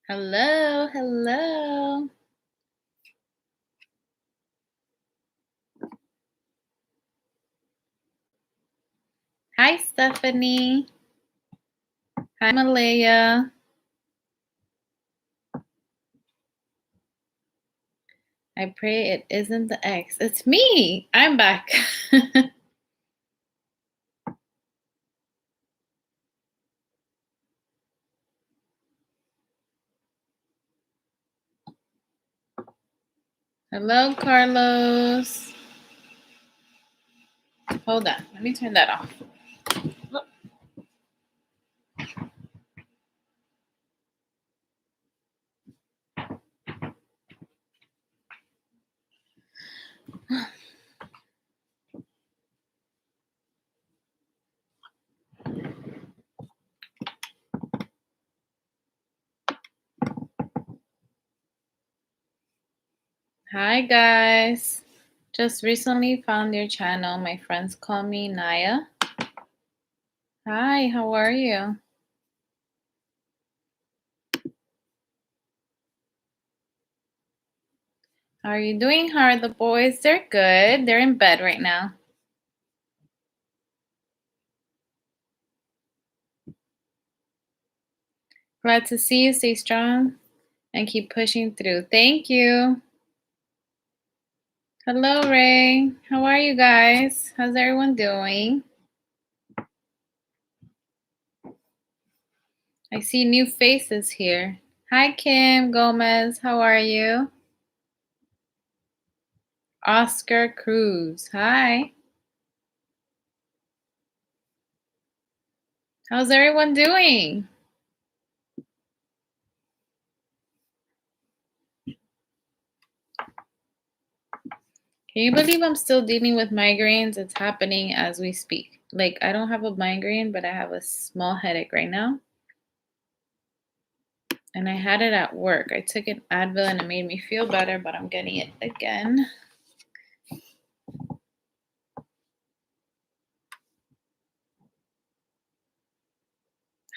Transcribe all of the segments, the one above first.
Hello, hello. Hi, Stephanie. Hi, Malaya. I pray it isn't the ex. It's me. I'm back. Hello, Carlos. Hold on. Let me turn that off. Hi, guys. Just recently found your channel. My friends call me Naya. Hi, how are you? How are you doing? How are the boys? They're good. They're in bed right now. Glad to see you. Stay strong and keep pushing through. Thank you. Hello, Ray. How are you guys? How's everyone doing? I see new faces here. Hi, Kim Gomez. How are you? Oscar Cruz. Hi. How's everyone doing? Can you believe I'm still dealing with migraines? It's happening as we speak. Like, I don't have a migraine, but I have a small headache right now. And I had it at work. I took an Advil and it made me feel better, but I'm getting it again.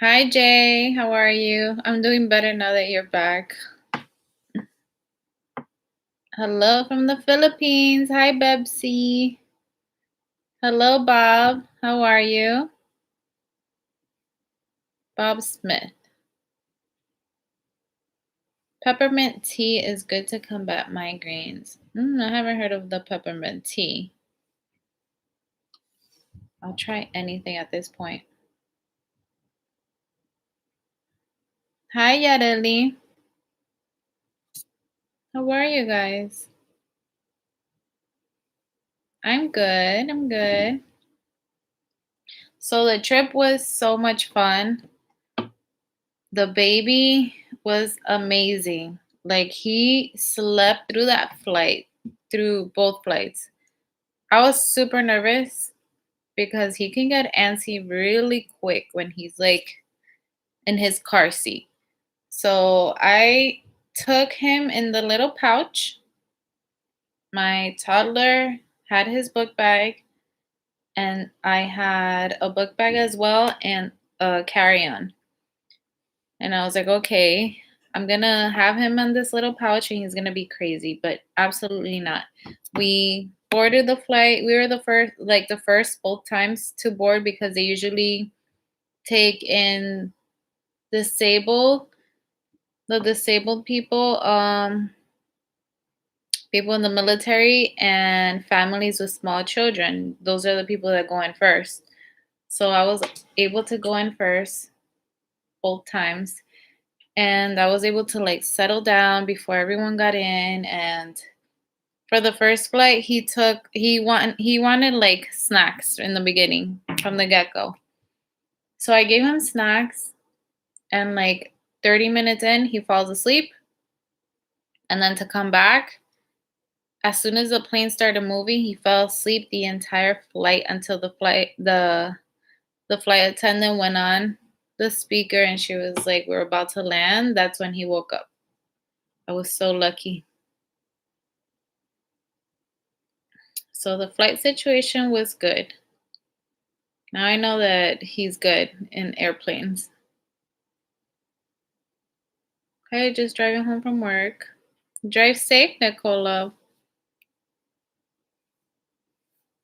Hi, Jay. How are you? I'm doing better now that you're back. Hello from the Philippines. Hi, Bebsy. Hello, Bob. How are you? Bob Smith. Peppermint tea is good to combat migraines. I haven't heard of the peppermint tea. I'll try anything at this point. Hi, Yareli. How are you guys? I'm good. I'm good. So the trip was so much fun. The baby was amazing. Like, he slept through that flight, through both flights. I was super nervous because he can get antsy really quick when he's like in his car seat. So I took him in the little pouch. My toddler had his book bag, and I had a book bag as well and a carry-on. And I was like, okay, I'm gonna have him on this little pouch and he's gonna be crazy, but absolutely not. We boarded the flight. We were the first both times to board because they usually take in disabled the disabled people, people in the military and families with small children. Those are the people that go in first. So I was able to go in first both times. And I was able to like settle down before everyone got in. And for the first flight, he wanted like snacks in the beginning from the get-go. So I gave him snacks, and like 30 minutes in, he falls asleep. And then to come back, as soon as the plane started moving, he fell asleep the entire flight until the flight attendant went on the speaker and she was like, "We're about to land," that's when he woke up. I was so lucky. So the flight situation was good. Now I know that he's good in airplanes. Okay, just driving home from work. Drive safe, Nicola.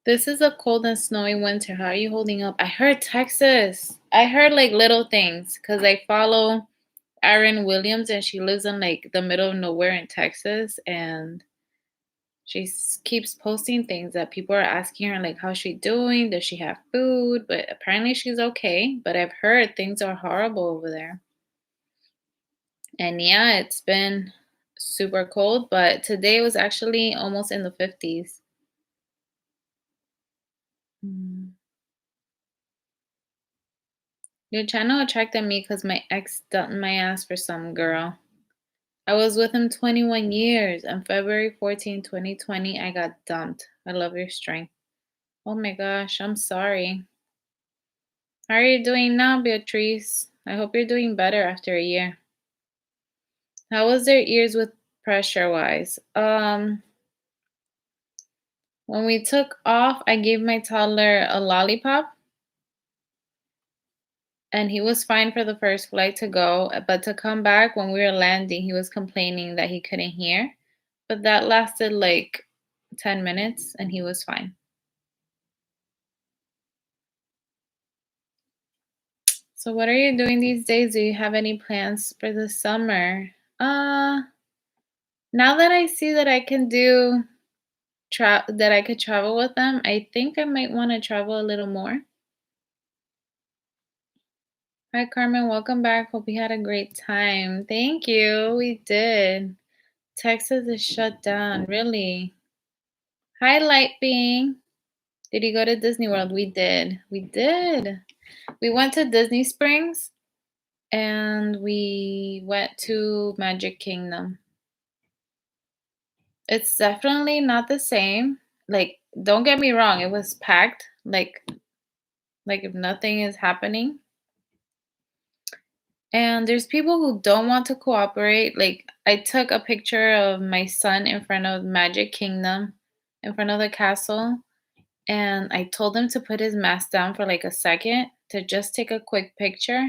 This is a cold and snowy winter. How are you holding up? I heard Texas. I heard like little things because I follow Erin Williams and she lives in like the middle of nowhere in Texas and she keeps posting things that people are asking her like how's she doing? Does she have food? But apparently she's okay. But I've heard things are horrible over there. And yeah, it's been super cold, but today was actually almost in the 50s. Mm. Your channel attracted me because my ex dumped my ass for some girl. I was with him 21 years. On February 14, 2020, I got dumped. I love your strength. Oh my gosh, I'm sorry. How are you doing now, Beatrice? I hope you're doing better after a year. How was their ears with pressure wise? When we took off, I gave my toddler a lollipop and he was fine for the first flight to go, but to come back when we were landing, he was complaining that he couldn't hear. But that lasted like 10 minutes and he was fine. So what are you doing these days? Do you have any plans for the summer? Uh, Now that I see that I can do that I could travel with them, I think I might want to travel a little more. Hi Carmen, welcome back. Hope you had a great time. Thank you. We did. Texas is shut down, really. Hi Light Being. Did you go to Disney World? We did. We did. We went to Disney Springs and we went to Magic Kingdom. It's definitely not the same. Like, don't get me wrong, it was packed. Like if nothing is happening. And there's people who don't want to cooperate. Like I took a picture of my son in front of Magic Kingdom, in front of the castle, and I told him to put his mask down for like a second to just take a quick picture.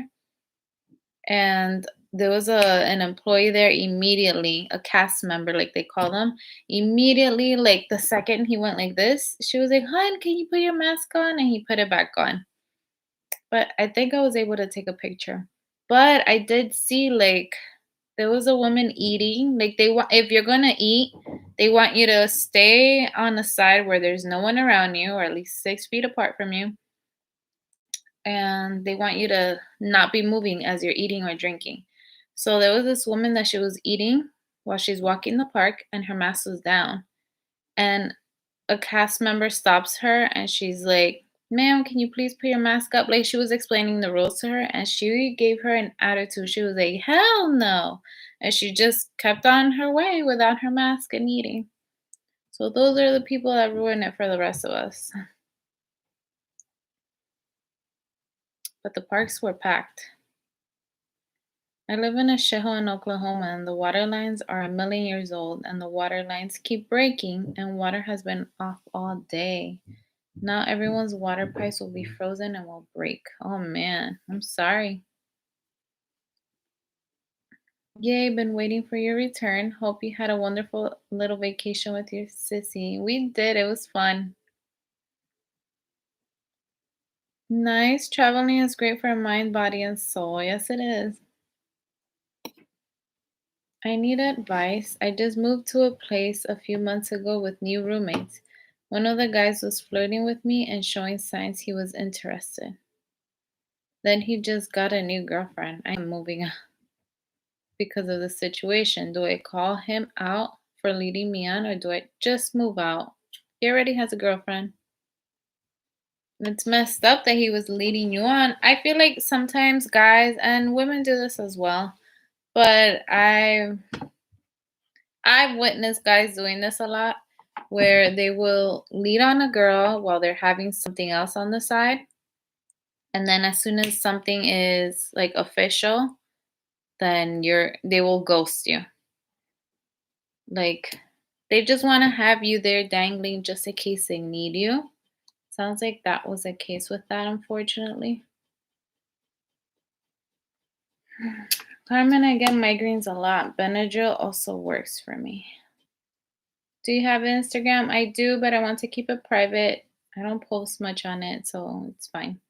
And there was an employee there immediately, a cast member, like they call them. Immediately, like the second he went like this, she was like, "Hon, can you put your mask on?" And he put it back on. But I think I was able to take a picture. But I did see like there was a woman eating. Like they want if you're gonna eat, they want you to stay on the side where there's no one around you, or at least 6 feet apart from you. And they want you to not be moving as you're eating or drinking. So there was this woman that she was eating while she's walking the park, and her mask was down. And a cast member stops her and she's like, "Ma'am, can you please put your mask up?" Like she was explaining the rules to her and she gave her an attitude. She was like, "Hell no." And she just kept on her way without her mask and eating. So those are the people that ruin it for the rest of us. But the parks were packed. I live in a shithole in Oklahoma and the water lines are a million years old and the water lines keep breaking and water has been off all day. Now everyone's water pipes will be frozen and will break. Oh man, I'm sorry. Yay, been waiting for your return. Hope you had a wonderful little vacation with your sissy. We did, it was fun. Nice. Traveling is great for mind, body, and soul. Yes, it is. I need advice. I just moved to a place a few months ago with new roommates. One of the guys was flirting with me and showing signs he was interested. Then he just got a new girlfriend. I am moving because of the situation. Do I call him out for leading me on or do I just move out? He already has a girlfriend. It's messed up that he was leading you on. I feel like sometimes guys and women do this as well. But I've witnessed guys doing this a lot where they will lead on a girl while they're having something else on the side. And then as soon as something is like official, then they will ghost you. Like they just want to have you there dangling just in case they need you. Sounds like that was the case with that, unfortunately. Carmen, I get migraines a lot. Benadryl also works for me. Do you have Instagram? I do, but I want to keep it private. I don't post much on it, so it's fine.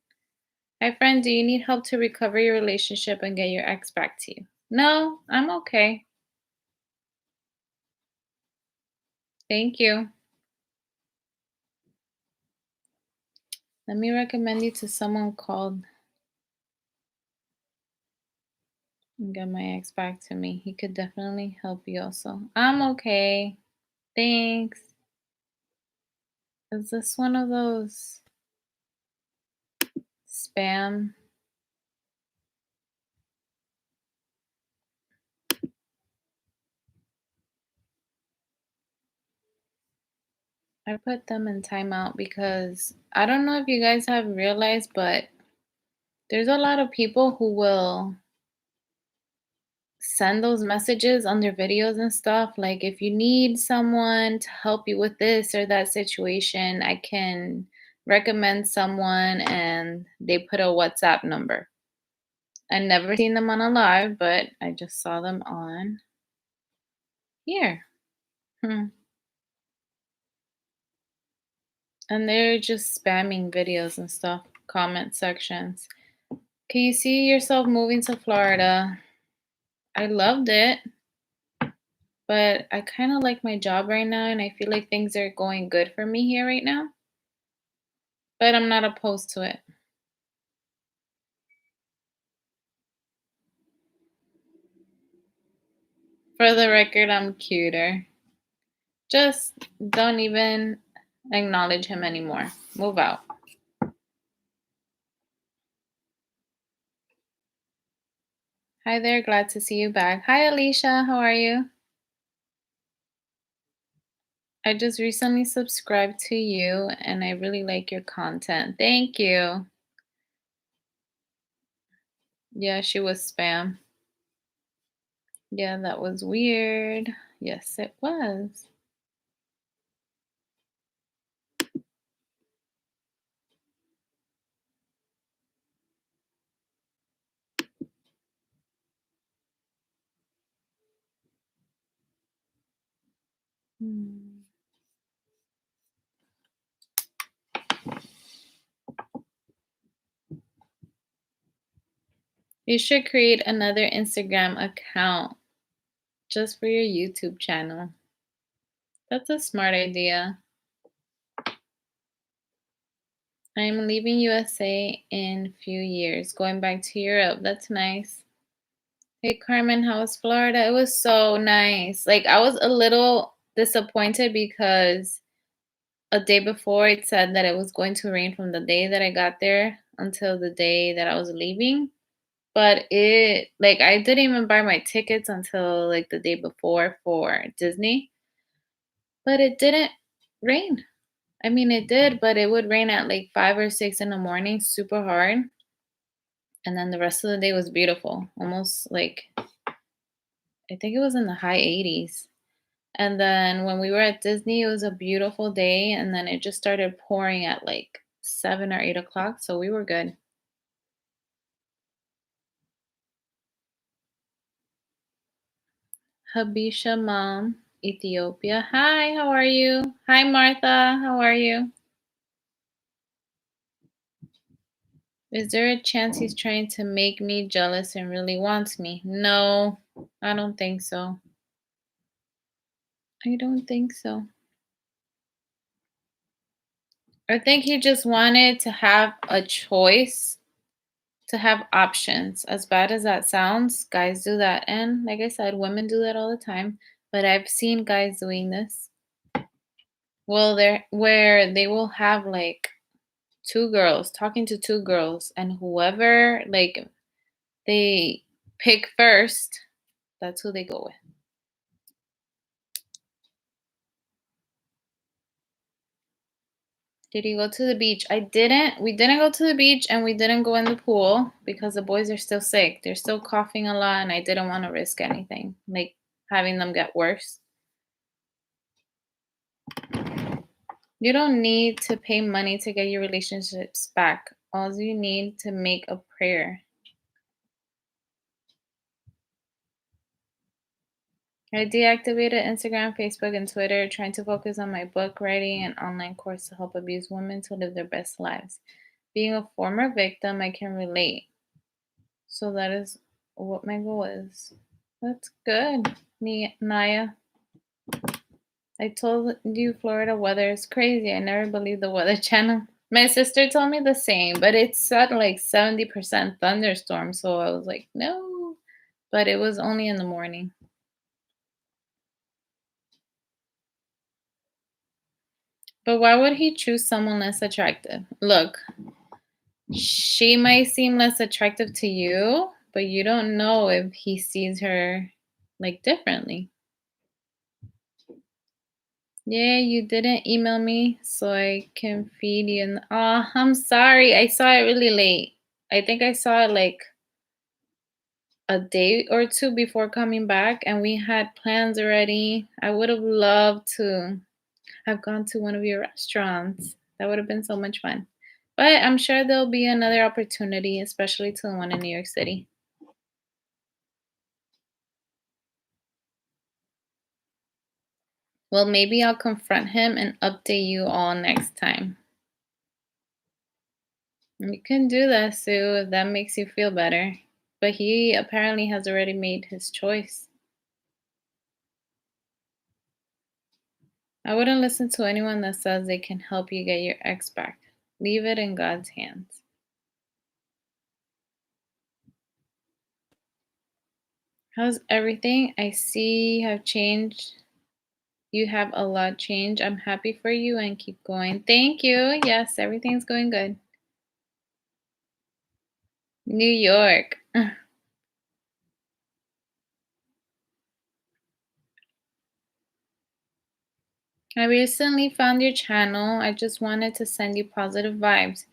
Hi, friend. Do you need help to recover your relationship and get your ex back to you? No, I'm okay. Thank you. Let me recommend you to someone called and get my ex back to me. He could definitely help you also. I'm okay. Thanks. Is this one of those spam? I put them in timeout because I don't know if you guys have realized, but there's a lot of people who will send those messages on their videos and stuff. Like, if you need someone to help you with this or that situation, I can recommend someone, and they put a WhatsApp number. I never seen them on a live, but I just saw them on here. Hmm. And they're just spamming videos and stuff, comment sections. Can you see yourself moving to Florida? I loved it, but I kind of like my job right now, and I feel like things are going good for me here right now, but I'm not opposed to it. For the record, I'm cuter. Just don't even acknowledge him anymore. Move out. Hi there, glad to see you back. Hi, Alicia, how are you? I just recently subscribed to you, and I really like your content. Thank you. Yeah, she was spam. Yeah, that was weird. Yes, it was. Hmm. You should create another Instagram account just for your YouTube channel. That's a smart idea. I'm leaving USA in a few years, going back to Europe. That's nice. Hey Carmen, how was Florida? It was so nice. Like, I was a little disappointed because a day before it said that it was going to rain from the day that I got there until the day that I was leaving. But I didn't even buy my tickets until like the day before for Disney. But it didn't rain. I mean, it did, but it would rain at like 5 or 6 in the morning, super hard. And then the rest of the day was beautiful. Almost like, I think it was in the high 80s. And then when we were at Disney, it was a beautiful day. And then it just started pouring at like 7 or 8 o'clock. So we were good. Habisha Mom, Ethiopia. Hi, how are you? Hi, Martha. How are you? Is there a chance he's trying to make me jealous and really wants me? No, I don't think so. I don't think so. I think he just wanted to have a choice, to have options. As bad as that sounds, guys do that. And like I said, women do that all the time. But I've seen guys doing this. Well, they're where they will have like two girls talking to two girls, and whoever like they pick first, that's who they go with. Did you go to the beach? I didn't. We didn't go to the beach and we didn't go in the pool because the boys are still sick. They're still coughing a lot and I didn't want to risk anything, like having them get worse. You don't need to pay money to get your relationships back. All you need to make a prayer. I deactivated Instagram, Facebook, and Twitter, trying to focus on my book writing and online course to help abused women to live their best lives. Being a former victim, I can relate. So that is what my goal is. That's good, Naya. I told you Florida weather is crazy. I never believed the Weather Channel. My sister told me the same, but it said like 70% thunderstorm. So I was like, no. But it was only in the morning. But why would he choose someone less attractive? Look, she might seem less attractive to you, but you don't know if he sees her like differently. Yeah, you didn't email me so I can feed you. Oh, I'm sorry. I saw it really late. I think I saw it like a day or two before coming back, and we had plans already. I would have loved to have gone to one of your restaurants. That would have been so much fun. But I'm sure there'll be another opportunity, especially to the one in New York City. Well, maybe I'll confront him and update you all next time. You can do that, Sue, if that makes you feel better. But he apparently has already made his choice. I wouldn't listen to anyone that says they can help you get your ex back. Leave it in God's hands. How's everything? I see you have changed. You have a lot changed. I'm happy for you and keep going. Thank you. Yes, everything's going good. New York. I recently found your channel. I just wanted to send you positive vibes.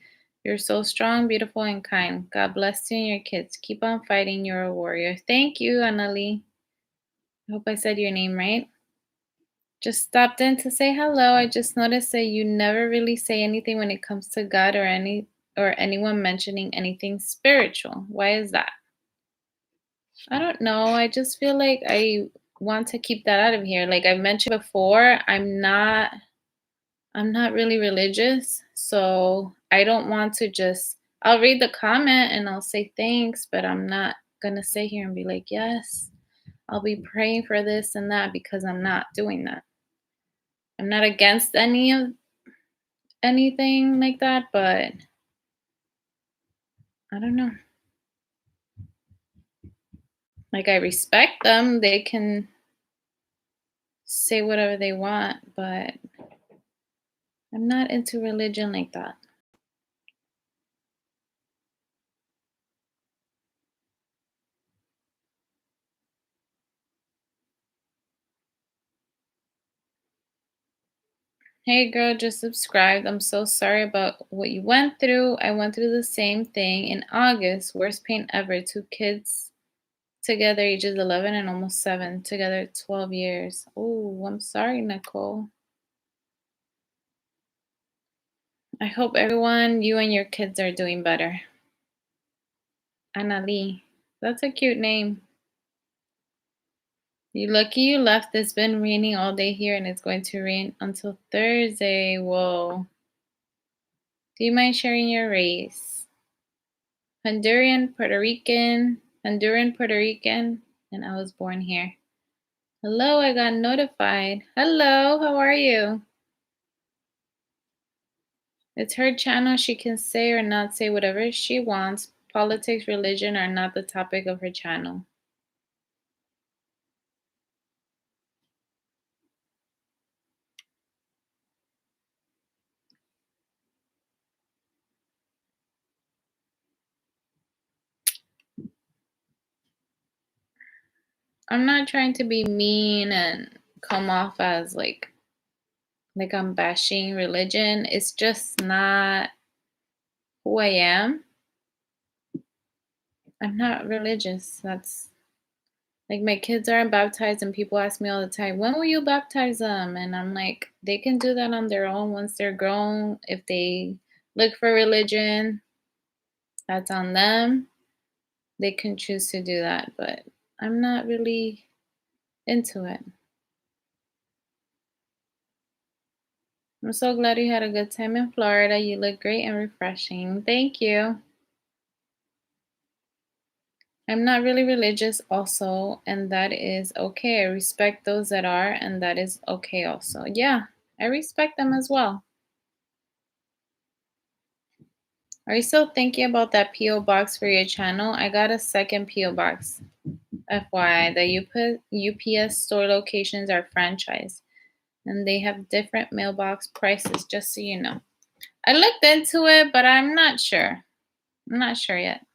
You're so strong, beautiful, and kind. God bless you and your kids. Keep on fighting. You're a warrior. Thank you, Annalie. I hope I said your name right. Just stopped in to say hello. I just noticed that you never really say anything when it comes to God or anyone mentioning anything spiritual. Why is that? I don't know. I just feel like I want to keep that out of here. Like I've mentioned before, I'm not really religious, so I don't want to just I'll read the comment and I'll say thanks, but I'm not going to sit here and be like, "Yes, I'll be praying for this and that," because I'm not doing that. I'm not against anything like that, but I don't know. Like I respect them. They can say whatever they want, but I'm not into religion like that. Hey girl, just subscribed. I'm so sorry about what you went through. I went through the same thing in August. Worst pain ever. Two kids together, ages 11 and almost 7, together 12 years. Oh, I'm sorry, Nicole. I hope everyone, you and your kids are doing better. Annalie. That's a cute name. You lucky you left. It's been raining all day here and it's going to rain until Thursday. Whoa. Do you mind sharing your race? Honduran, Puerto Rican, and I was born here. Hello, I got notified. Hello, how are you? It's her channel. She can say or not say whatever she wants. Politics, religion are not the topic of her channel. I'm not trying to be mean and come off as like like I'm bashing religion. It's just not who I am. I'm not religious. That's like my kids aren't baptized, and people ask me all the time, when will you baptize them? And I'm like, they can do that on their own once they're grown. If they look for religion, that's on them. They can choose to do that, but I'm not really into it. I'm so glad you had a good time in Florida. You look great and refreshing. Thank you. I'm not really religious, also, and that is okay. I respect those that are, and that is okay, also. Yeah, I respect them as well. Are you still thinking about that P.O. box for your channel? I got a second P.O. box. FYI, the UPS store locations are franchised, and they have different mailbox prices, just so you know. I looked into it, but I'm not sure. I'm not sure yet.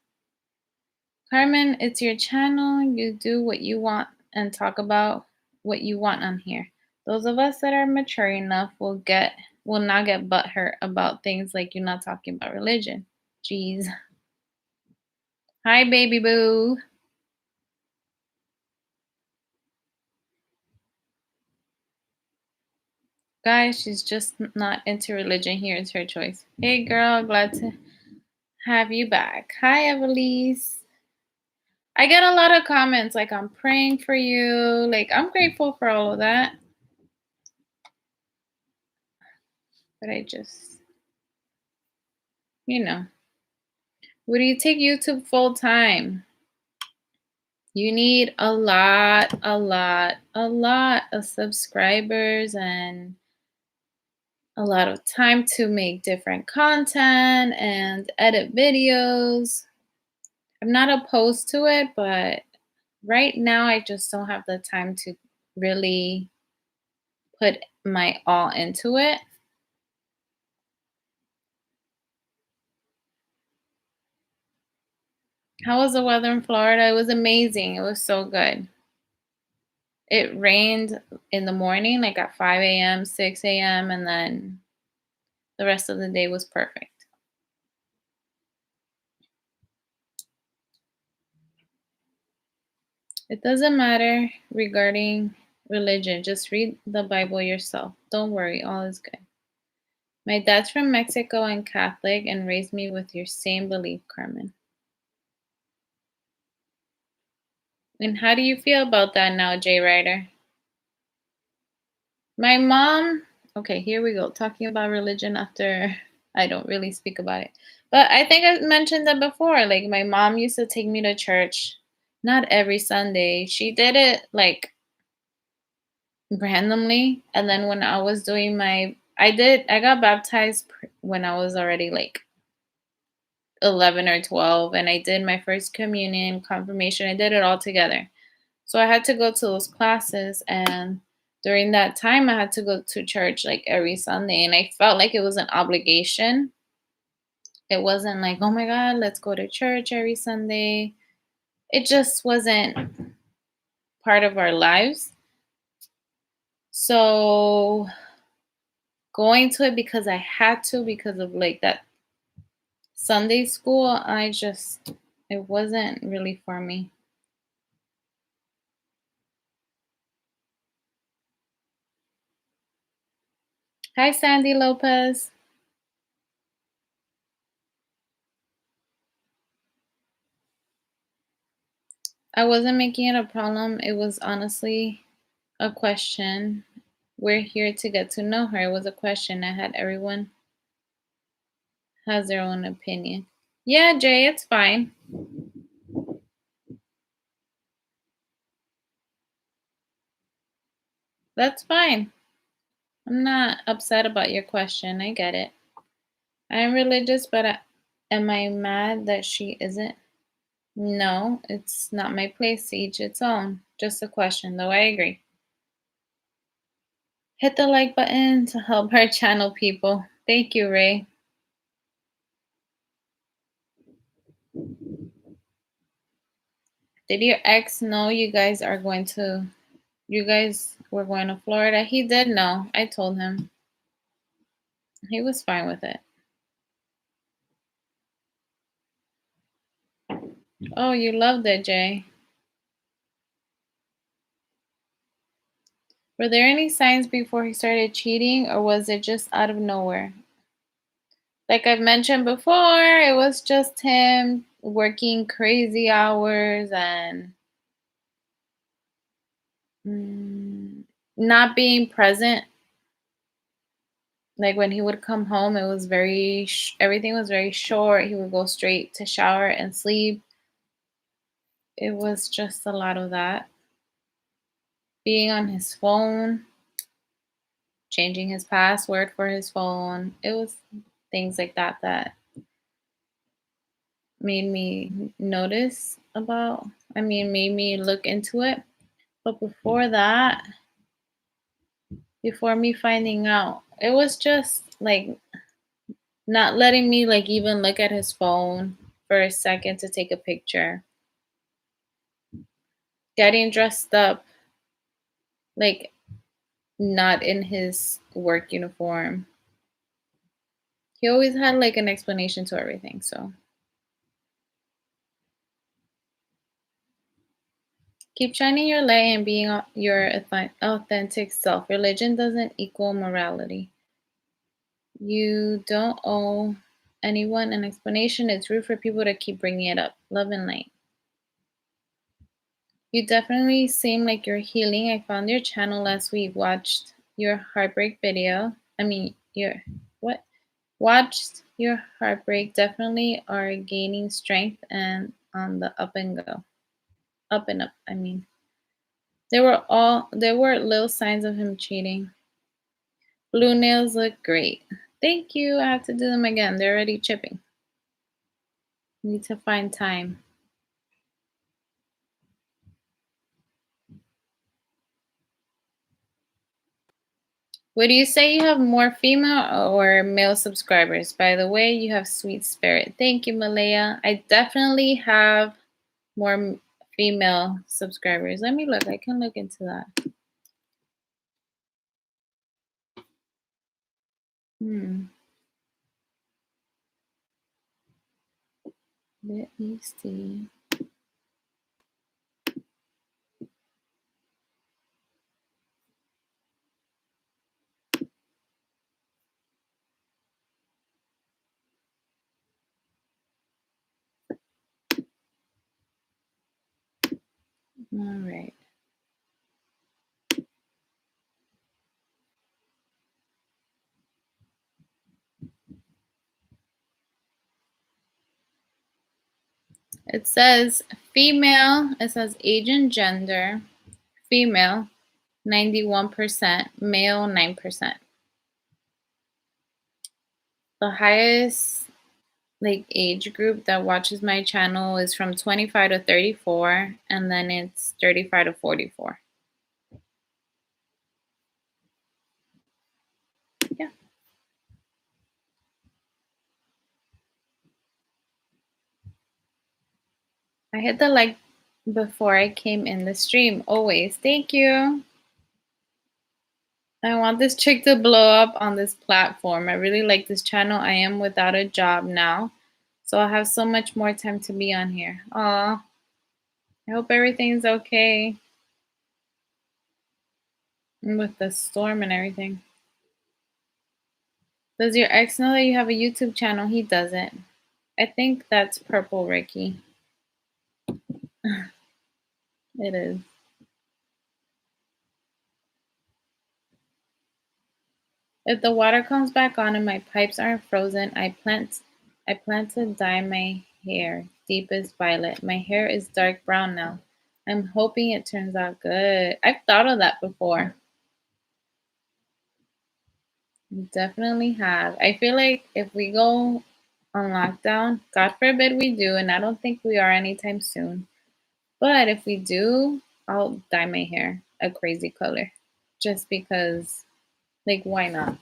Carmen, it's your channel. You do what you want and talk about what you want on here. Those of us that are mature enough will not get butthurt about things like you not talking about religion. Jeez. Hi, baby boo. Guys, she's just not into religion. Here is her choice. Hey, girl, glad to have you back. Hi, Evelise. I get a lot of comments like I'm praying for you. Like, I'm grateful for all of that. But I just, you know, would you take YouTube full time? You need a lot of subscribers and a lot of time to make different content and edit videos. I'm not opposed to it, but right now I just don't have the time to really put my all into it. How was the weather in Florida? It was amazing. It was so good. It rained in the morning, like at 5 a.m., 6 a.m., and then the rest of the day was perfect. It doesn't matter regarding religion. Just read the Bible yourself. Don't worry, all is good. My dad's from Mexico and Catholic and raised me with your same belief, Carmen. And how do you feel about that now, Jay Ryder? My mom, okay, here we go. Talking about religion after I don't really speak about it. But I think I mentioned that before. Like, my mom used to take me to church, not every Sunday. She did it like randomly. And then when I was doing I got baptized when I was already like 11 or 12. And I did my first communion, confirmation. I did it all together. So I had to go to those classes, and during that time I had to go to church like every Sunday, and I felt like it was an obligation. It wasn't like, oh my God, let's go to church every Sunday. It just wasn't part of our lives. So going to it because I had to, because of like that Sunday school, it wasn't really for me. Hi, Sandy Lopez. I wasn't making it a problem. It was honestly a question. We're here to get to know her. It was a question. I had everyone has their own opinion. Yeah, Jay, it's fine. That's fine. I'm not upset about your question. I get it. I'm religious, but am I mad that she isn't? No, it's not my place, to each its own. Just a question, though I agree. Hit the like button to help our channel, people. Thank you, Ray. Did your ex know you guys were going to Florida? He did know. I told him. He was fine with it. Oh, you loved it, Jay. Were there any signs before he started cheating, or was it just out of nowhere? Like I've mentioned before, it was just him working crazy hours and not being present. Like when he would come home, it was everything was very short. He would go straight to shower and sleep. It was just a lot of that. Being on his phone, changing his password for his phone. It was things like that that made me notice about, made me look into it. But before that, before me finding out, it was just like not letting me like even look at his phone for a second to take a picture. Getting dressed up like not in his work uniform. He always had like an explanation to everything, so keep shining your light and being your authentic self. Religion doesn't equal morality. You don't owe anyone an explanation. It's rude for people to keep bringing it up. Love and light. You definitely seem like you're healing. I found your channel last week. Watched your heartbreak video. Your what? Watched your heartbreak. Definitely are gaining strength and on the up and go. Up and up. There were little signs of him cheating. Blue nails look great. Thank you. I have to do them again. They're already chipping. Need to find time. Would you say you have more female or male subscribers? By the way, you have sweet spirit. Thank you, Malaya. I definitely have more female subscribers. Let me look. I can look into that. Let me see. All right. It says female, it says age and gender, female 91%, male 9%. The highest like age group that watches my channel is from 25 to 34, and then it's 35 to 44. Yeah. I hit the like before I came in the stream. Always. Thank you. I want this chick to blow up on this platform. I really like this channel. I am without a job now, so I have so much more time to be on here. Aw. I hope everything's okay with the storm and everything. Does your ex know that you have a YouTube channel? He doesn't. I think that's Purple Ricky. It is. If the water comes back on and my pipes aren't frozen, I plan to dye my hair deepest violet. My hair is dark brown now. I'm hoping it turns out good. I've thought of that before. Definitely have. I feel like if we go on lockdown, God forbid we do, and I don't think we are anytime soon. But if we do, I'll dye my hair a crazy color. Just because, like, why not?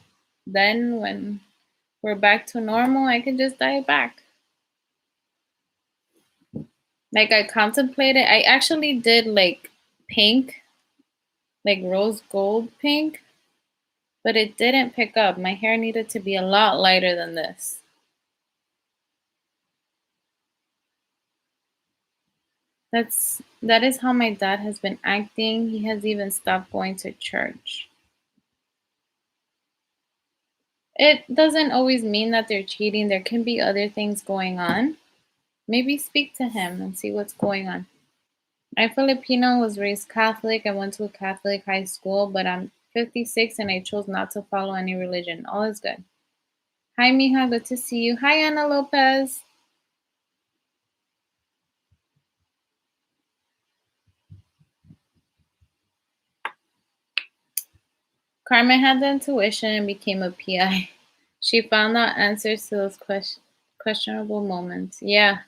Then when we're back to normal, I can just dye it back. Like I contemplated, I actually did like pink, like rose gold pink. but it didn't pick up. My hair needed to be a lot lighter than this. That is how my dad has been acting. He has even stopped going to church. It doesn't always mean that they're cheating. There can be other things going on. Maybe speak to him and see what's going on. I'm Filipino, was raised Catholic. I went to a Catholic high school, but I'm 56 and I chose not to follow any religion. All is good. Hi, Mija. Good to see you. Hi, Ana Lopez. Carmen had the intuition and became a PI. She found out answers to those questionable moments. Yeah.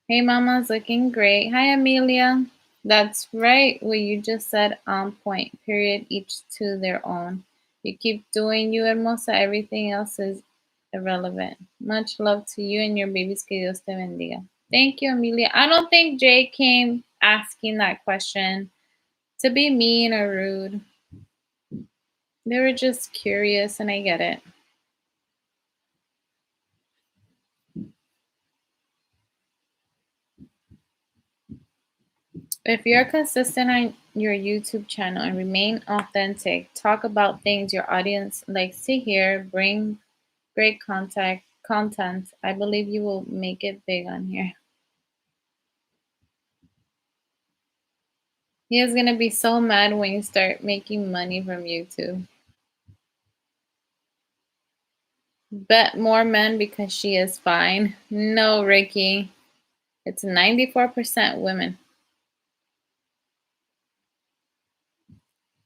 Hey, Mama's looking great. Hi, Amelia. That's right. What you just said on point. Period. Each to their own. You keep doing you, Hermosa. Everything else is irrelevant. Much love to you and your babies. Que Dios te bendiga. Thank you, Amelia. I don't think Jay came asking that question to be mean or rude. They were just curious, and I get it. If you're consistent on your YouTube channel and remain authentic, talk about things your audience likes to hear, bring great content, I believe you will make it big on here. He is gonna be so mad when you start making money from YouTube. Bet more men because she is fine. No, Ricky. It's 94% women.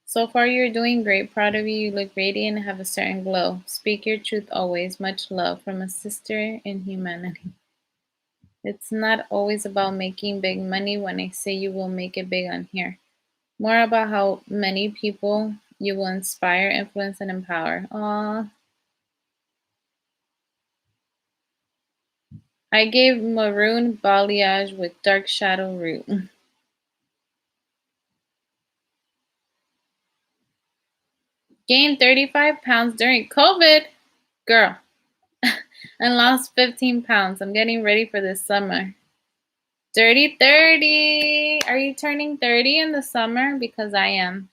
So far, you're doing great. Proud of you. You look radiant and have a certain glow. Speak your truth always. Much love from a sister in humanity. It's not always about making big money when I say you will make it big on here. More about how many people you will inspire, influence, and empower. Aw. I gave maroon balayage with dark shadow root. Gained 35 pounds during COVID. Girl. And lost 15 pounds. I'm getting ready for this summer. Dirty 30. Are you turning 30 in the summer? Because I am.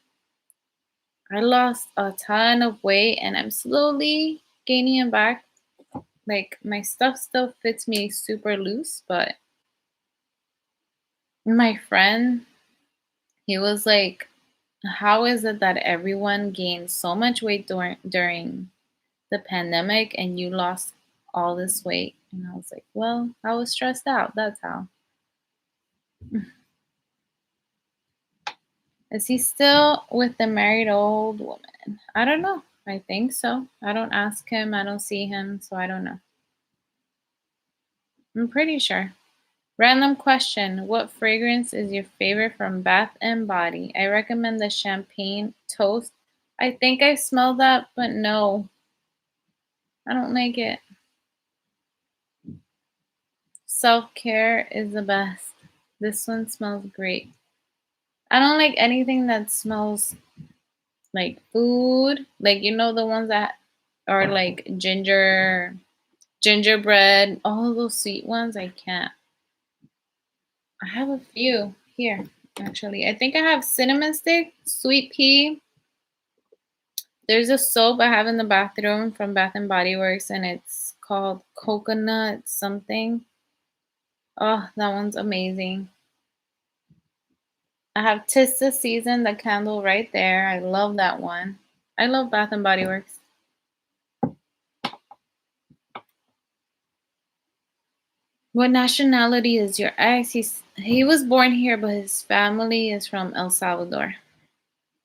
I lost a ton of weight and I'm slowly gaining it back. Like my stuff still fits me super loose, but my friend, he was like, how is it that everyone gained so much weight during the pandemic and you lost all this weight? And I was like, well, I was stressed out. That's how. Is he still with the married old woman? I don't know. I think so. I don't ask him. I don't see him, so I don't know. I'm pretty sure. Random question. What fragrance is your favorite from Bath and Body? I recommend the Champagne Toast. I think I smelled that, but no. I don't like it. Self-care is the best. This one smells great. I don't like anything that smells like food. Like the ones that are like gingerbread, all those sweet ones, I can't. I have a few here, actually. I think I have cinnamon stick, sweet pea. There's a soap I have in the bathroom from Bath and Body Works, and it's called coconut something. Oh, that one's amazing. I have Tis the Season, the candle right there. I love that one. I love Bath and Body Works. What nationality is your ex? He was born here, but his family is from El Salvador.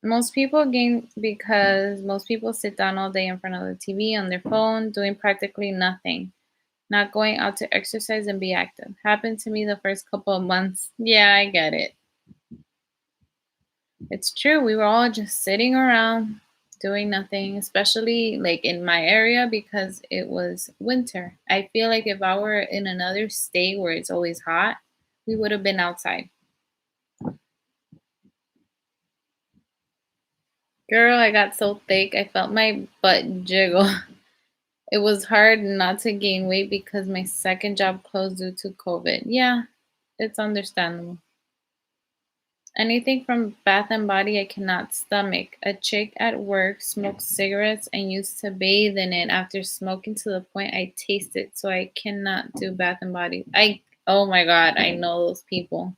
Most people gain because most people sit down all day in front of the TV on their phone, doing practically nothing, not going out to exercise and be active. Happened to me the first couple of months. Yeah, I get it. It's true. We were all just sitting around doing nothing, especially like in my area because it was winter. I feel like if I were in another state where it's always hot, we would have been outside. Girl, I got so thick, I felt my butt jiggle. It was hard not to gain weight because my second job closed due to COVID. Yeah, it's understandable. Anything from Bath and Body I cannot stomach. A chick at work smoked cigarettes and used to bathe in it after smoking to the point I taste it, so I cannot do Bath and Body. Oh my god, I know those people.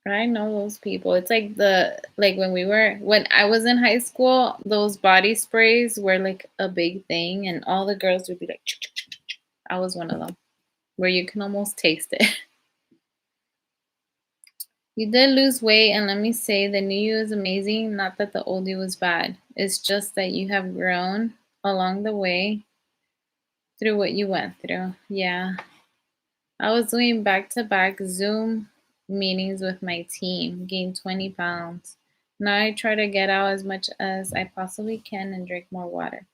I know those people. It's like when I was in high school, those body sprays were like a big thing and all the girls would be like I was one of them where you can almost taste it. You did lose weight, and let me say, the new you is amazing. Not that the old you was bad. It's just that you have grown along the way through what you went through. Yeah. I was doing back to back Zoom meetings with my team, gained 20 pounds. Now I try to get out as much as I possibly can and drink more water.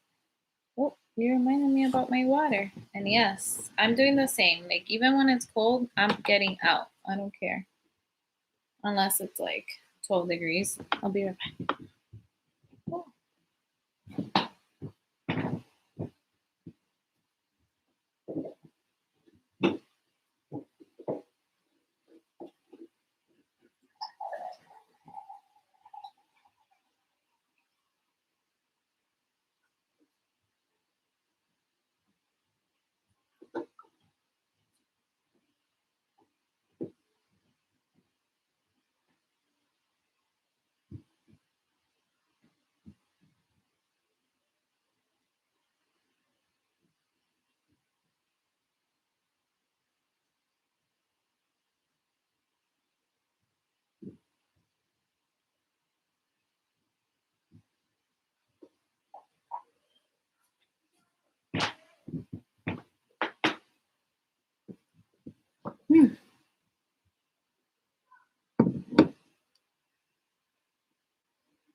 Oh, you reminded me about my water. And yes, I'm doing the same. Like, even when it's cold, I'm getting out. I don't care. Unless it's like 12 degrees. I'll be right back. Hmm.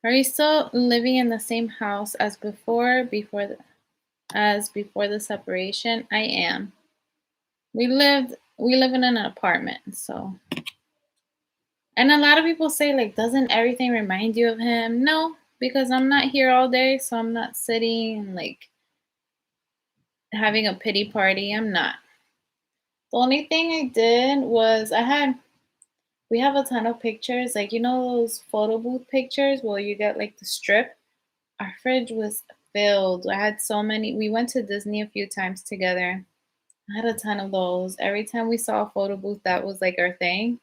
Are you still living in the same house as before the separation? I am. We live in an apartment, so and a lot of people say like doesn't everything remind you of him? No, because I'm not here all day, so I'm not sitting and like having a pity party. I'm not. The only thing I did was we have a ton of pictures, like those photo booth pictures where you get like the strip. Our fridge was filled. I had so many. We went to Disney a few times together. I had a ton of those. Every time we saw a photo booth, that was like our thing.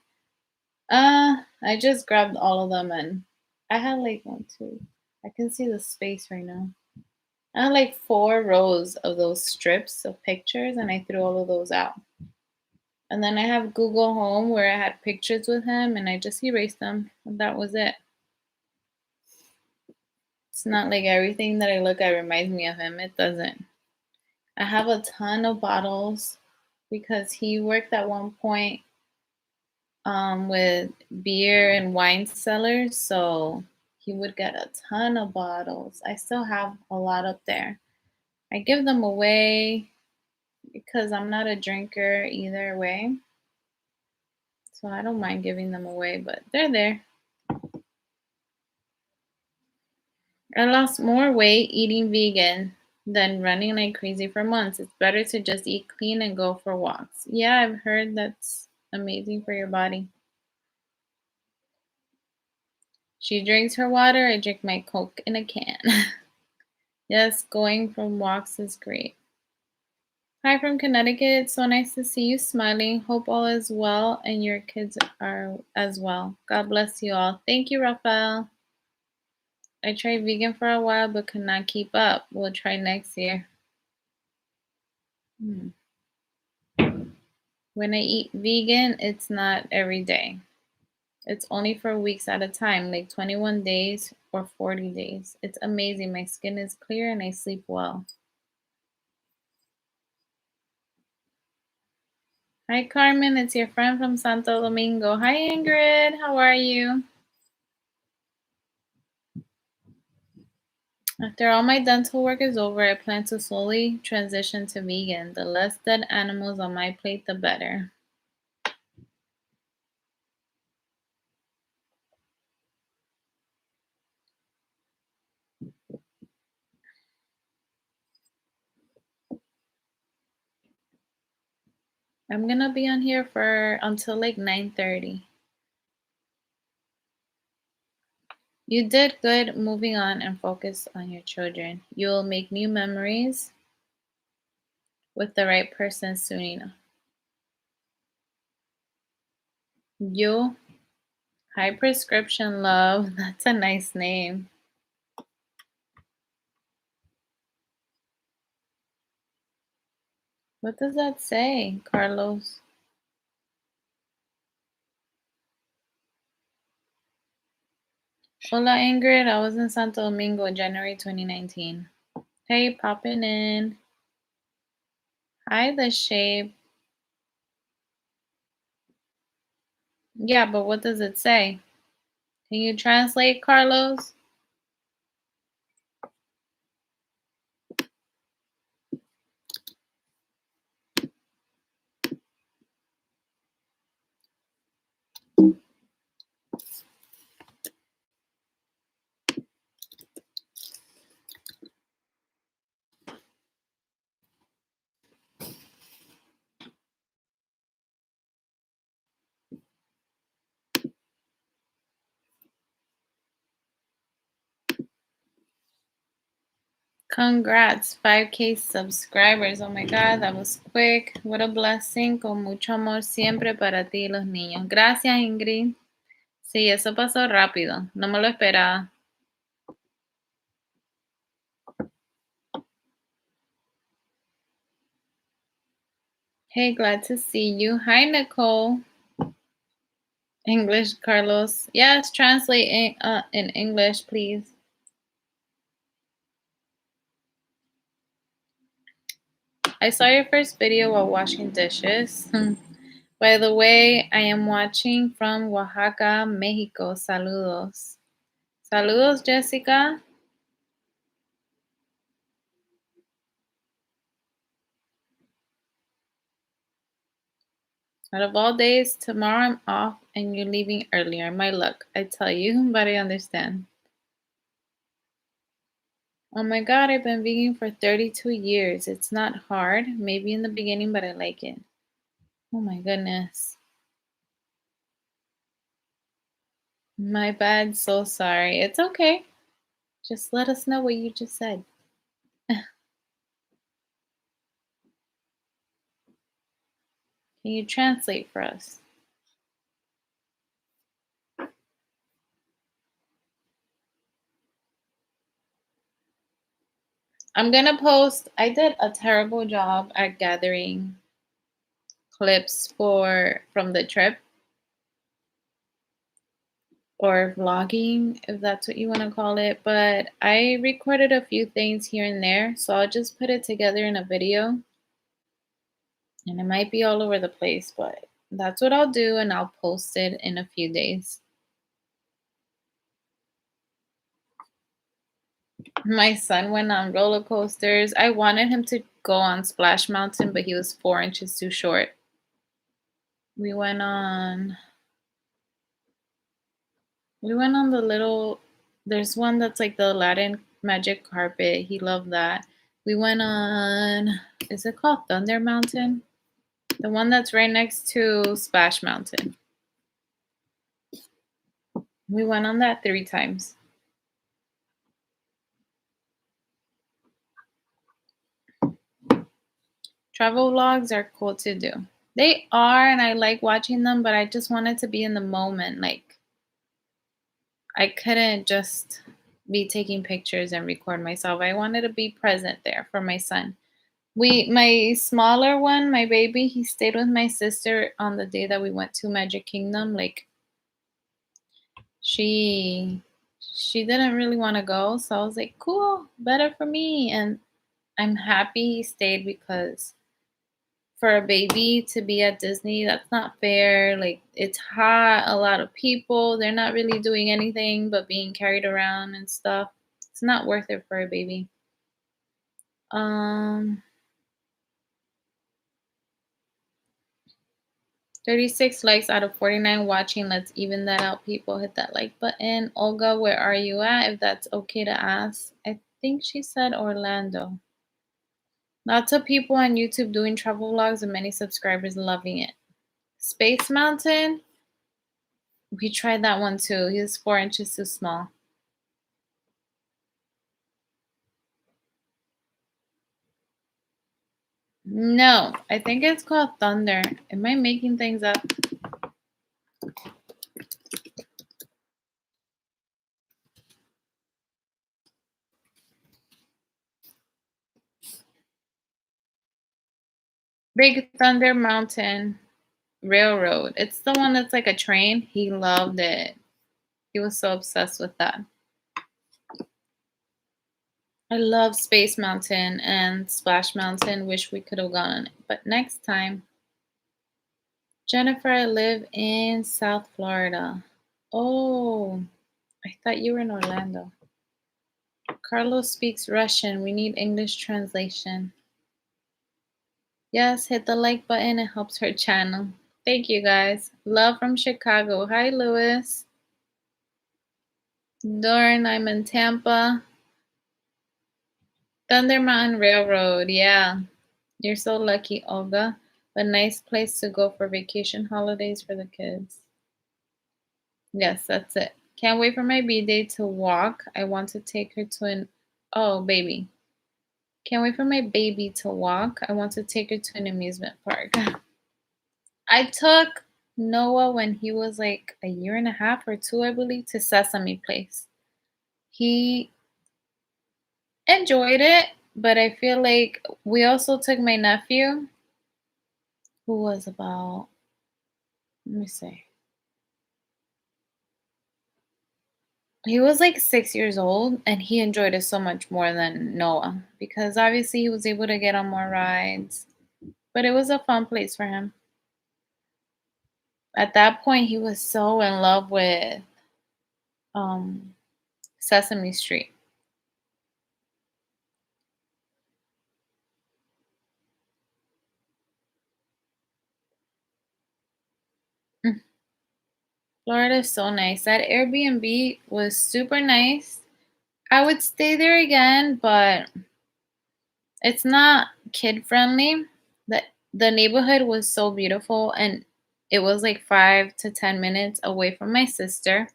I just grabbed all of them and I had like one, two. I can see the space right now. I had like 4 rows of those strips of pictures and I threw all of those out. And then I have Google Home where I had pictures with him and I just erased them. And that was it. It's not like everything that I look at reminds me of him. It doesn't. I have a ton of bottles because he worked at one point with beer and wine cellars, so he would get a ton of bottles. I still have a lot up there. I give them away because I'm not a drinker either way, so I don't mind giving them away, but they're there. I lost more weight eating vegan than running like crazy for months. It's better to just eat clean and go for walks. Yeah, I've heard that's amazing for your body. She drinks her water, I drink my Coke in a can. Yes, going for walks is great. Hi from Connecticut. So nice to see you smiling. Hope all is well and your kids are as well. God bless you all. Thank you, Rafael. I tried vegan for a while but could not keep up. We'll try next year. Hmm. When I eat vegan, it's not every day. It's only for weeks at a time, like 21 days or 40 days. It's amazing. My skin is clear and I sleep well. Hi, Carmen. It's your friend from Santo Domingo. Hi, Ingrid. How are you? After all my dental work is over, I plan to slowly transition to vegan. The less dead animals on my plate, the better. I'm gonna be on here for until like 9:30. You did good. Moving on and focus on your children. You will make new memories with the right person soon enough. You, high prescription love. That's a nice name. What does that say, Carlos? Hola, Ingrid. I was in Santo Domingo, January 2019. Hey, popping in. Hi, the shape. Yeah, but what does it say? Can you translate, Carlos? Congrats, 5K subscribers. Oh my God, that was quick. What a blessing. Con mucho amor siempre para ti y los niños. Gracias, Ingrid. Sí, eso pasó rápido. No me lo esperaba. Hey, glad to see you. Hi, Nicole. English, Carlos. Yes, translate in English, please. I saw your first video while washing dishes. By the way, I am watching from Oaxaca, Mexico. Saludos. Saludos, Jessica. Out of all days, tomorrow I'm off and you're leaving earlier. My luck, I tell you, but I understand. Oh my God, I've been vegan for 32 years. It's not hard. Maybe in the beginning, but I like it. Oh my goodness. My bad. So sorry. It's okay. Just let us know what you just said. Can you translate for us? I'm gonna post. I did a terrible job at gathering clips from the trip or vlogging, if that's what you want to call it. But I recorded a few things here and there, so I'll just put it together in a video. And it might be all over the place, but that's what I'll do, and I'll post it in a few days. My son went on roller coasters. I wanted him to go on Splash Mountain, but he was 4 inches too short. We went on the little, there's one that's like the Aladdin magic carpet. He loved that. We went on, is it called Thunder Mountain? The one that's right next to Splash Mountain. We went on that 3 times. Travel vlogs are cool to do. They are, and I like watching them, but I just wanted to be in the moment. Like, I couldn't just be taking pictures and record myself. I wanted to be present there for my son. My smaller one, my baby, he stayed with my sister on the day that we went to Magic Kingdom. Like, she didn't really want to go, so I was like, cool, better for me. And I'm happy he stayed because for a baby to be at Disney, that's not fair. Like, it's hot, a lot of people, they're not really doing anything but being carried around and stuff. It's not worth it for a baby. Um, 36 likes out of 49 watching. Let's even that out, people. Hit that like button. Olga, where are you at? If that's okay to ask. I think she said Orlando. Lots of people on YouTube doing travel vlogs and many subscribers loving it. Space Mountain, we tried that one too. He was 4 inches too small. No, I think it's called Thunder. Am I making things up? Big Thunder Mountain Railroad. It's the one that's like a train. He loved it. He was so obsessed with that. I love Space Mountain and Splash Mountain. Wish we could have gone on it. But next time. Jennifer, I live in South Florida. Oh, I thought you were in Orlando. Carlos speaks Russian. We need English translation. Yes, hit the like button. It helps her channel. Thank you guys. Love from Chicago. Hi, Lewis. Dorn, I'm in Tampa. Thunder Mountain Railroad. Yeah. You're so lucky, Olga. A nice place to go for vacation holidays for the kids. Yes, that's it. Can't wait for my B-day to walk. I want to take her to an... Oh, baby. Can't wait for my baby to walk. I want to take her to an amusement park. I took Noah when he was like a year and a half or two, I believe, to Sesame Place. He enjoyed it, but I feel like we also took my nephew, who was about, let me see, he was like 6 years old, and he enjoyed it so much more than Noah because obviously he was able to get on more rides, but it was a fun place for him. At that point, he was so in love with um, Sesame Street. Mm. Florida is so nice. That Airbnb was super nice. I would stay there again, but it's not kid friendly. The neighborhood was so beautiful, and it was like 5 to 10 minutes away from my sister.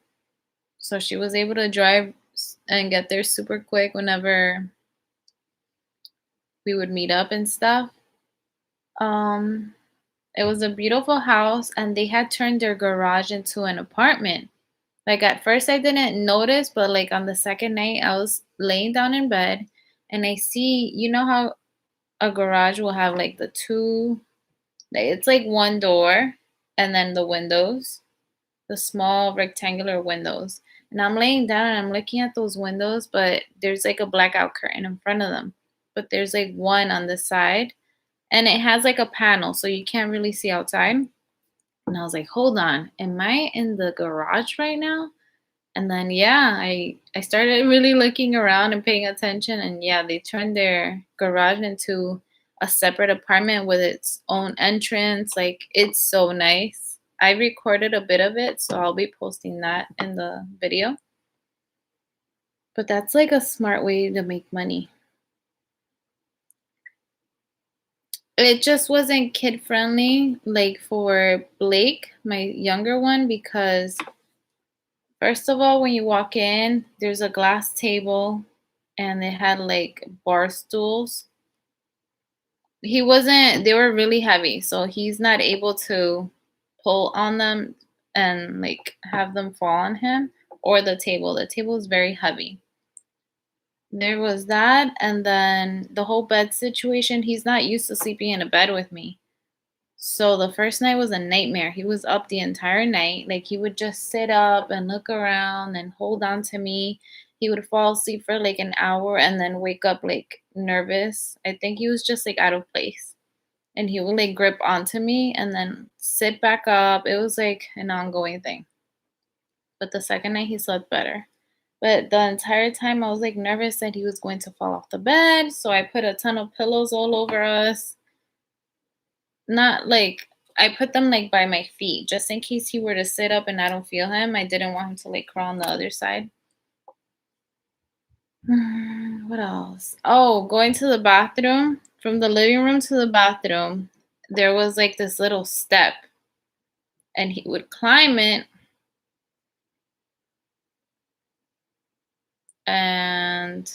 So she was able to drive and get there super quick whenever we would meet up and stuff. Um, it was a beautiful house, and they had turned their garage into an apartment. Like at first, I didn't notice, but like on the second night, I was laying down in bed, and I see, you know how a garage will have like the two, like it's like one door, and then the windows, the small rectangular windows. And I'm laying down and I'm looking at those windows, but there's like a blackout curtain in front of them. But there's like one on the side, and it has like a panel, so you can't really see outside. And I was like, hold on, am I in the garage right now? And then yeah, I started really looking around and paying attention, and yeah, they turned their garage into a separate apartment with its own entrance. Like it's so nice. I recorded a bit of it, so I'll be posting that in the video. But that's like a smart way to make money. It just wasn't kid friendly like for Blake, my younger one, because first of all, when you walk in, there's a glass table and they had like bar stools. He wasn't, they were really heavy, so he's not able to pull on them and like have them fall on him or the table. The table is very heavy. There was that, and then the whole bed situation. He's not used to sleeping in a bed with me. So the first night was a nightmare. He was up the entire night. Like he would just sit up and look around and hold on to me. He would fall asleep for like an hour and then wake up like nervous. I think he was just like out of place. And he would like grip onto me and then sit back up. It was like an ongoing thing. But the second night he slept better. But the entire time I was like nervous that he was going to fall off the bed. So I put a ton of pillows all over us. Not like I put them like by my feet, just in case he were to sit up and I don't feel him. I didn't want him to like crawl on the other side. What else? Oh, going to the bathroom, from the living room to the bathroom, there was like this little step, and he would climb it. And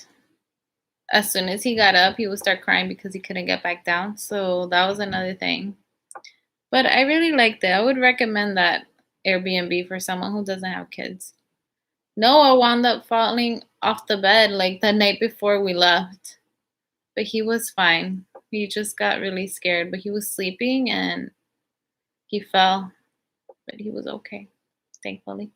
as soon as he got up, he would start crying because he couldn't get back down. So that was another thing. But I really liked it. I would recommend that Airbnb for someone who doesn't have kids. Noah wound up falling off the bed like the night before we left, but he was fine. He just got really scared, but he was sleeping and he fell, but he was okay, thankfully.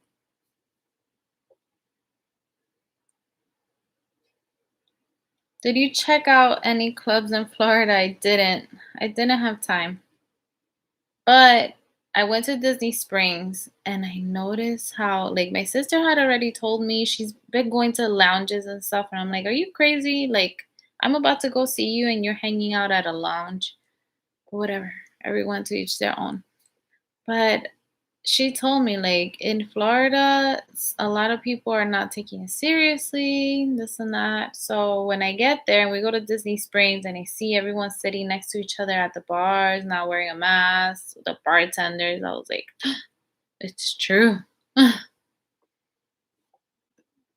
Did you check out any clubs in Florida? I didn't. I didn't have time. But I went to Disney Springs and I noticed how, like, my sister had already told me she's been going to lounges and stuff. And I'm like, are you crazy? Like, I'm about to go see you and you're hanging out at a lounge. But whatever. Everyone to each their own. But she told me, like, in Florida, a lot of people are not taking it seriously, this and that. So when I get there and we go to Disney Springs and I see everyone sitting next to each other at the bars, not wearing a mask, the bartenders, I was like, it's true.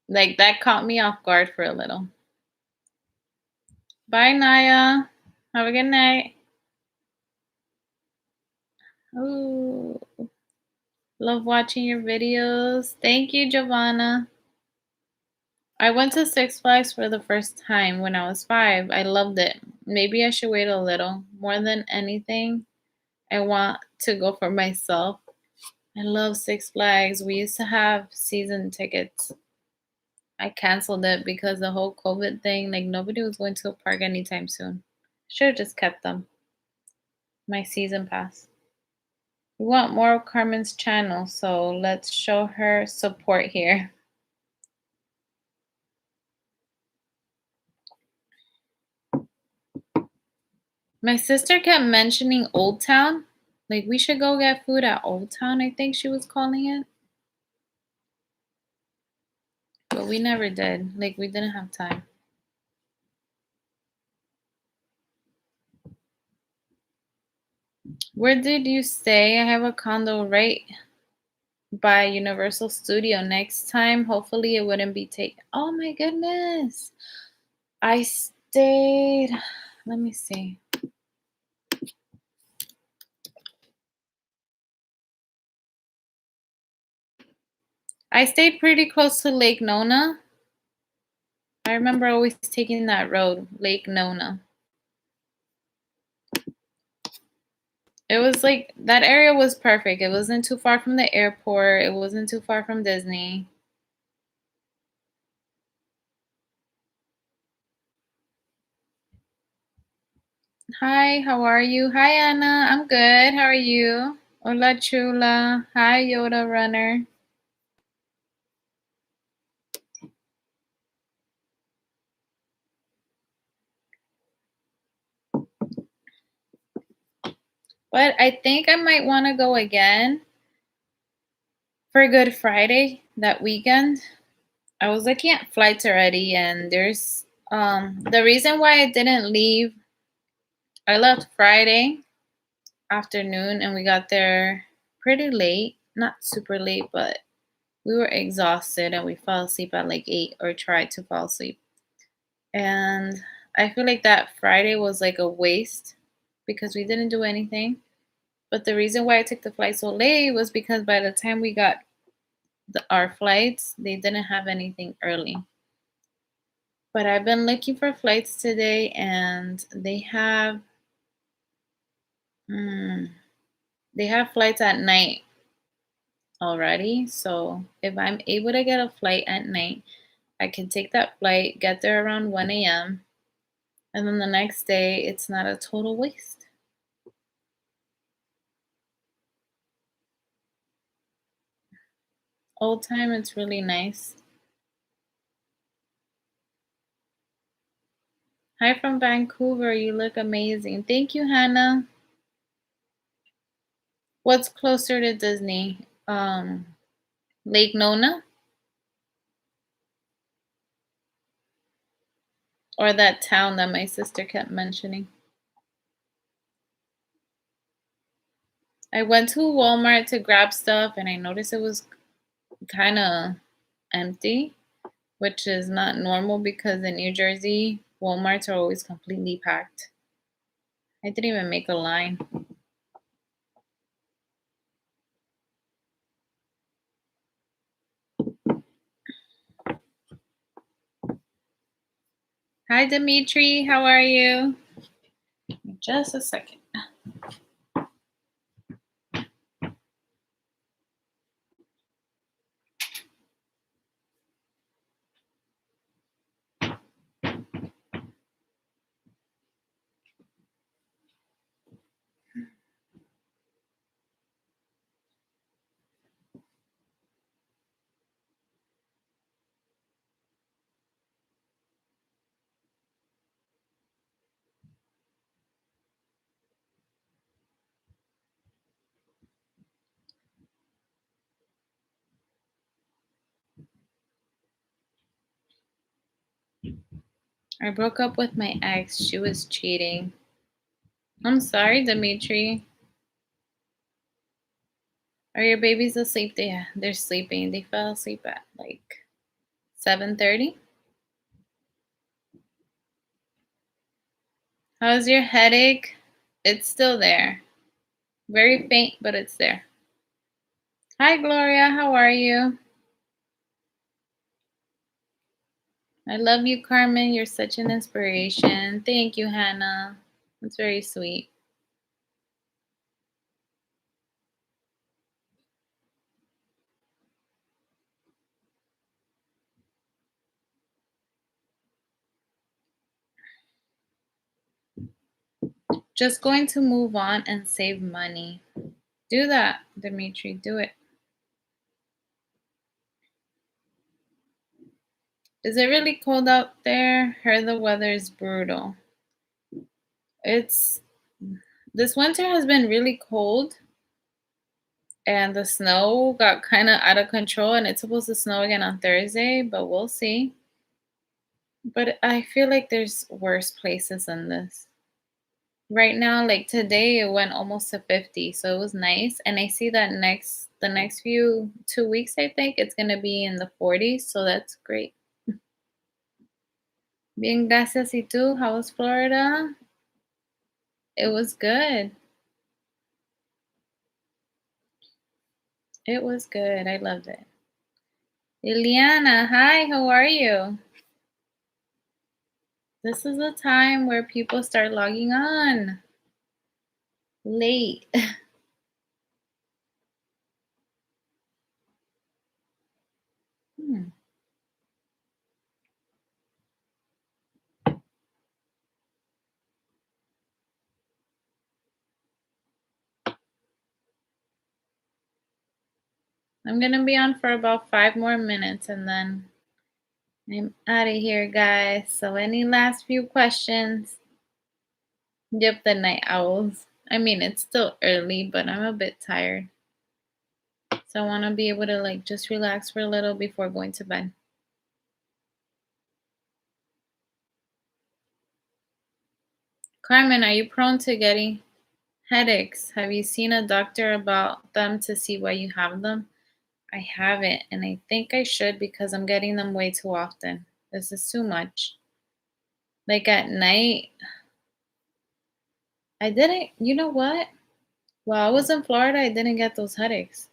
Like, that caught me off guard for a little. Bye, Naya. Have a good night. Ooh, love watching your videos. Thank you, Giovanna. I went to Six Flags for the first time when I was 5. I loved it. Maybe I should wait a little. More than anything, I want to go for myself. I love Six Flags. We used to have season tickets. I canceled it because the whole COVID thing, like nobody was going to a park anytime soon. Should have just kept them. My season pass. We want more of Carmen's channel, so let's show her support here. My sister kept mentioning Old Town. Like, we should go get food at Old Town, I think she was calling it. But we never did. Like, we didn't have time. Where did you stay? I have a condo right by Universal Studio. Next time, hopefully it wouldn't be taken. Oh my goodness. I stayed, let me see. I stayed pretty close to Lake Nona. I remember always taking that road, Lake Nona. It was like that area was perfect. It wasn't too far from the airport. It wasn't too far from Disney. Hi, how are you? Hi, Anna. I'm good. How are you? Hola, chula. Hi, Yoda Runner. But I think I might want to go again for Good Friday that weekend. I was looking at flights already, and there's the reason why I didn't leave. I left Friday afternoon, and we got there pretty late. Not super late, but we were exhausted, and we fell asleep at like 8 or tried to fall asleep. And I feel like that Friday was like a waste because we didn't do anything. But the reason why I took the flight so late was because by the time we got our flights, they didn't have anything early. But I've been looking for flights today, and mm, they have flights at night already. So if I'm able to get a flight at night, I can take that flight, get there around 1 a.m., and then the next day it's not a total waste. Old time, it's really nice. Hi from Vancouver. You look amazing. Thank you, Hannah. What's closer to Disney? Lake Nona or that town that my sister kept mentioning? I went to Walmart to grab stuff and I noticed it was kind of empty, which is not normal because in New Jersey, Walmarts are always completely packed. I didn't even make a line. Hi, Dimitri. How are you? Just a second. I broke up with my ex. She was cheating. I'm sorry, Dimitri. Are your babies asleep? They're sleeping. They fell asleep at like 7:30. How's your headache? It's still there. Very faint, but it's there. Hi, Gloria. How are you? I love you, Carmen. You're such an inspiration. Thank you, Hannah. That's very sweet. Just going to move on and save money. Do that, Dimitri. Do it. Is it really cold out there? Heard the weather is brutal. It's this winter has been really cold and the snow got kind of out of control and it's supposed to snow again on Thursday, but we'll see. But I feel like there's worse places than this. Right now, like today it went almost to 50, so it was nice. And I see that the next few 2 weeks I think it's gonna be in the 40s, so that's great. Bien, gracias. ¿Y tú? How was Florida? It was good. It was good. I loved it. Ileana, hi, how are you? This is a time where people start logging on late. Hmm. I'm gonna be on for about 5 more minutes and then I'm out of here, guys. So, any last few questions? Yep, the night owls. I mean, it's still early, but I'm a bit tired. So, I want to be able to like just relax for a little before going to bed. Carmen, are you prone to getting headaches? Have you seen a doctor about them to see why you have them? I haven't, and I think I should because I'm getting them way too often. This is too much. Like at night, I didn't, you know what? While I was in Florida, I didn't get those headaches.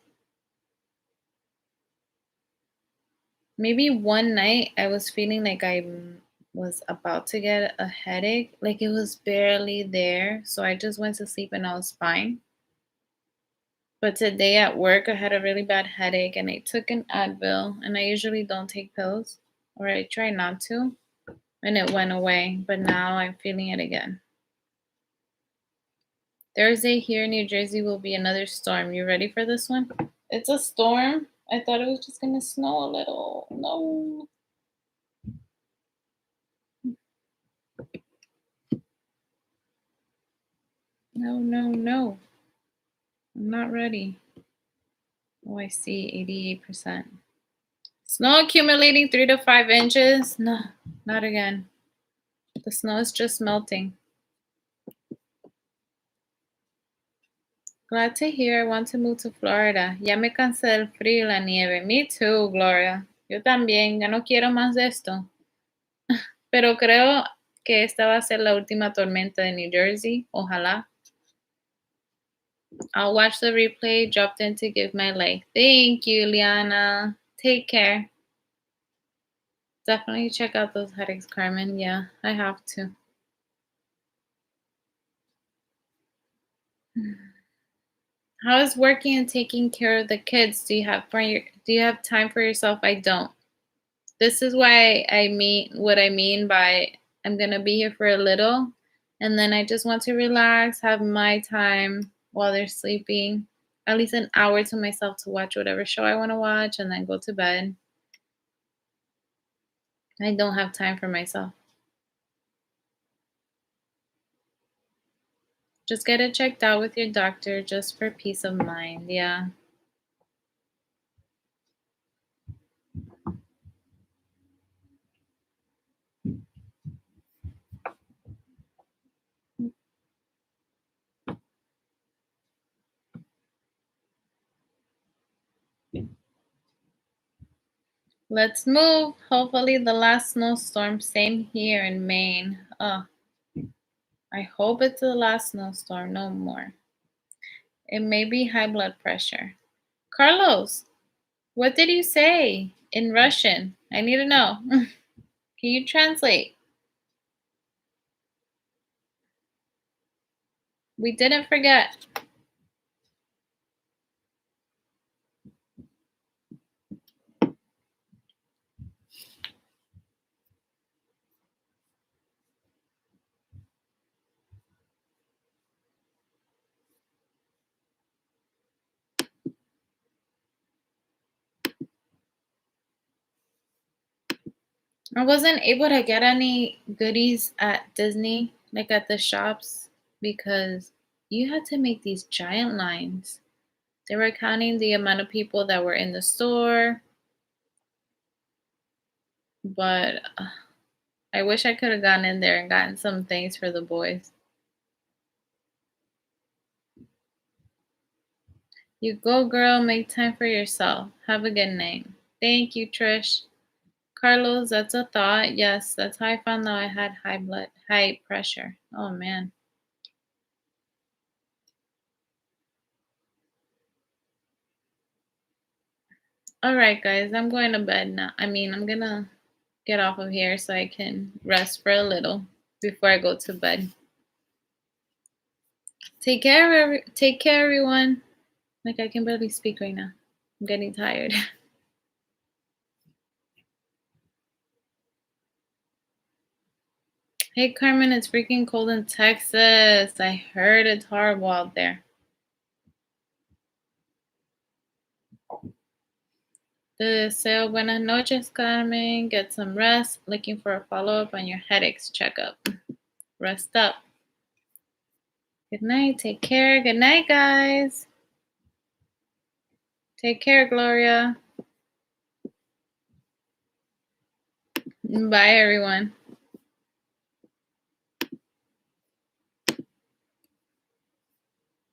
Maybe one night I was feeling like was about to get a headache, like it was barely there. So I just went to sleep and I was fine. But today at work, I had a really bad headache and I took an Advil, and I usually don't take pills, or I try not to, and it went away. But now I'm feeling it again. Thursday here in New Jersey will be another storm. You ready for this one? It's a storm. I thought it was just gonna snow a little. No. No, no, no. I'm not ready. Oh, I see 88%. Snow accumulating 3 to 5 inches. No, not again. The snow is just melting. Glad to hear. I want to move to Florida. Ya me cansé del frío y la nieve. Me too, Gloria. Yo también. Ya no quiero más de esto. Pero creo que esta va a ser la última tormenta de New Jersey. Ojalá. I'll watch the replay. Dropped in to give my like. Thank you, Liana. Take care. Definitely check out those headaches, Carmen. Yeah, I have to. How is working and taking care of the kids? Do you have time for yourself? I don't. This is why I mean what I mean by I'm gonna be here for a little, and then I just want to relax, have my time while they're sleeping, at least an hour to myself to watch whatever show I want to watch, and then go to bed. I don't have time for myself. Just get it checked out with your doctor just for peace of mind. Yeah. Let's move. Hopefully the last snowstorm. Same here in Maine. Oh, I hope it's the last snowstorm. No more. It may be high blood pressure. Carlos, what did you say in Russian? I need to know. Can you translate? We didn't forget. I wasn't able to get any goodies at Disney, like at the shops, because you had to make these giant lines. They were counting the amount of people that were in the store, but I wish I could have gone in there and gotten some things for the boys. You go, girl. Make time for yourself. Have a good night. Thank you, Trish. Carlos, that's a thought. Yes, that's how I found out I had high pressure. Oh man. All right, guys, I'm going to bed now. I'm gonna get off of here so I can rest for a little before I go to bed. Take care, everyone. Like I can barely speak right now. I'm getting tired. Hey, Carmen, it's freaking cold in Texas. I heard it's horrible out there. Te deseo buenas noches, Carmen. Get some rest. Looking for a follow-up on your headaches checkup. Rest up. Good night. Take care. Good night, guys. Take care, Gloria. Bye, everyone.